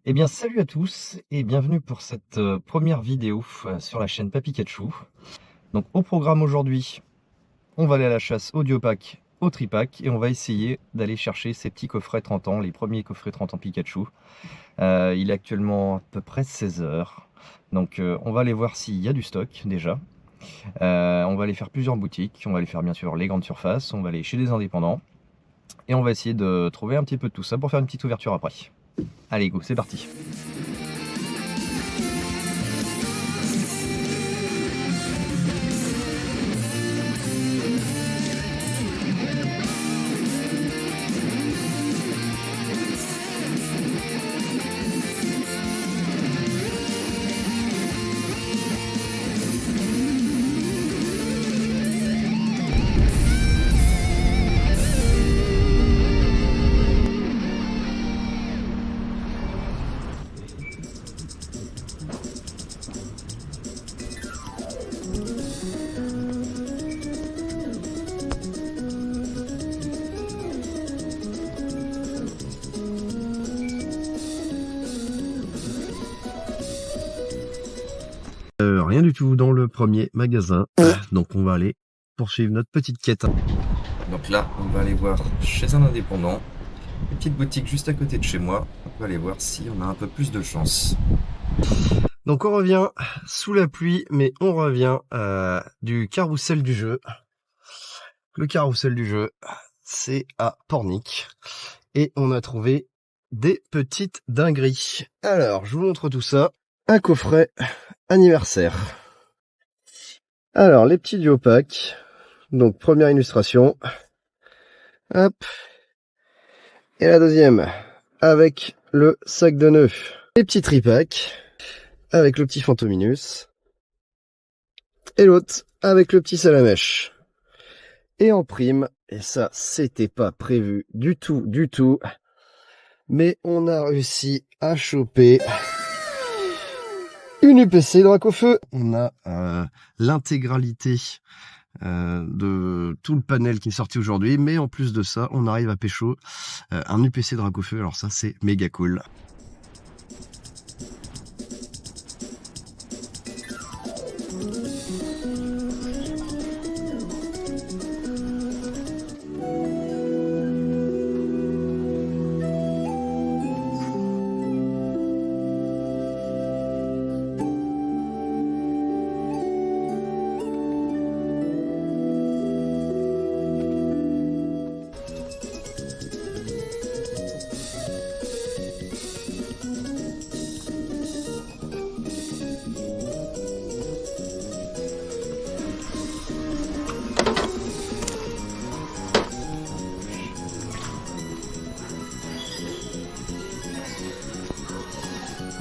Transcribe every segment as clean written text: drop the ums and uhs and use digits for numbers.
Eh bien salut à tous et bienvenue pour cette première vidéo sur la chaîne Papikachu. Donc au programme aujourd'hui, on va aller à la chasse au Diopack, au Tripack et on va essayer d'aller chercher ces petits coffrets 30 ans, les premiers coffrets 30 ans Pikachu. Il est actuellement à peu près 16 heures. Donc on va aller voir s'il y a du stock déjà. On va aller faire plusieurs boutiques, on va aller faire bien sûr les grandes surfaces, on va aller chez des indépendants. Et on va essayer de trouver un petit peu de tout ça pour faire une petite ouverture après. Allez go, c'est parti. Rien du tout dans le premier magasin, donc on va aller poursuivre notre petite quête. Donc là, on va aller voir chez un indépendant, une petite boutique juste à côté de chez moi. On va aller voir si on a un peu plus de chance. Donc on revient sous la pluie, mais on revient du carrousel du jeu. Le carrousel du jeu, c'est à Pornic. Et on a trouvé des petites dingueries. Alors, je vous montre tout ça. Un coffret anniversaire. Alors, les petits Diopack. Donc, première illustration. Hop. Et la deuxième, avec le sac de nœuds. Les petits Tripack, avec le petit Fantominus. Et l'autre, avec le petit Salamèche. Et en prime, et ça, c'était pas prévu du tout. Mais on a réussi à choper une UPC Dracofeu. On a l'intégralité de tout le panel qui est sorti aujourd'hui, mais en plus de ça, on arrive à pécho un UPC Dracofeu. Alors ça, c'est méga cool.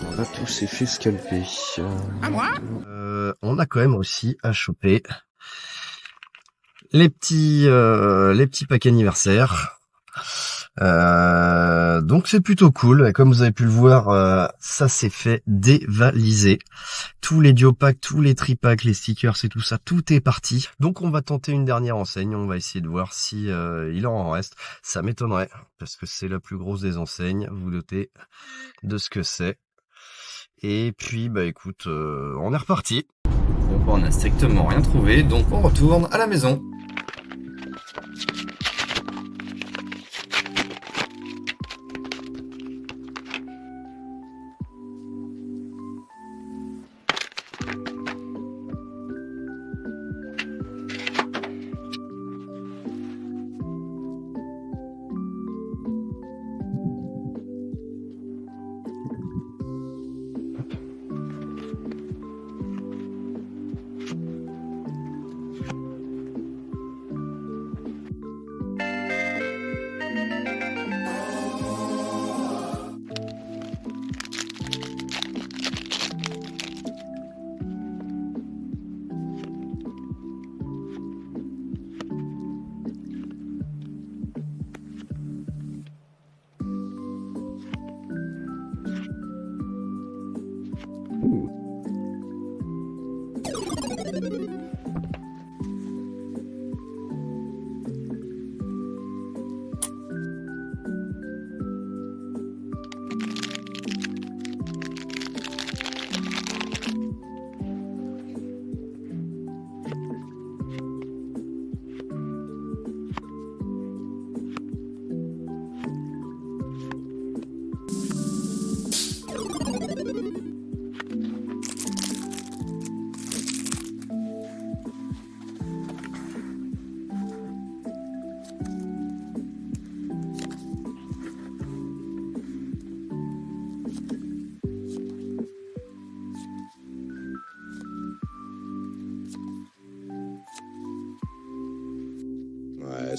On a tous s'est fait scalper. À moi? On a quand même aussi à choper les petits packs anniversaires. Donc c'est plutôt cool. Et comme vous avez pu le voir, ça s'est fait dévaliser. Tous les Diopack, tous les Tripacks, les stickers et tout ça, tout est parti. Donc on va tenter une dernière enseigne. On va essayer de voir si il en reste. Ça m'étonnerait parce que c'est la plus grosse des enseignes. Vous doutez de ce que c'est. Et puis bah écoute, on est reparti. Donc on n'a strictement rien trouvé, donc on retourne à la maison.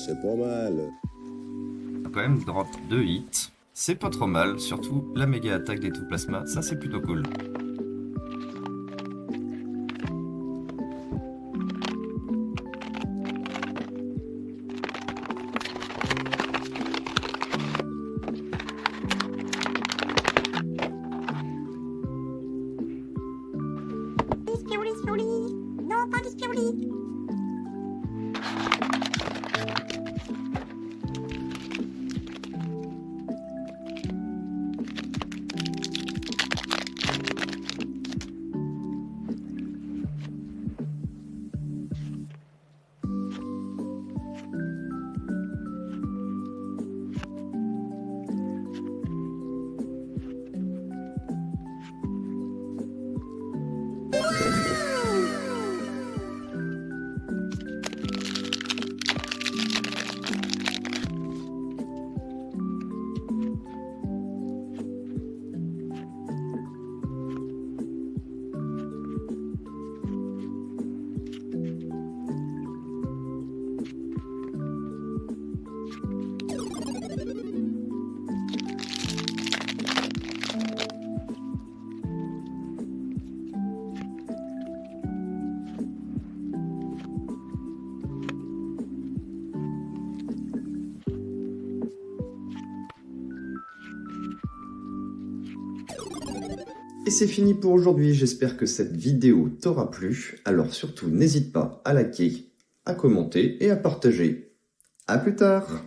c'est pas mal. On a quand même drop 2 hits. C'est pas trop mal, surtout la méga attaque des Plasma, ça c'est plutôt cool. Non, pas du spiruli. Et c'est fini pour aujourd'hui, j'espère que cette vidéo t'aura plu, alors surtout n'hésite pas à liker, à commenter et à partager. A plus tard!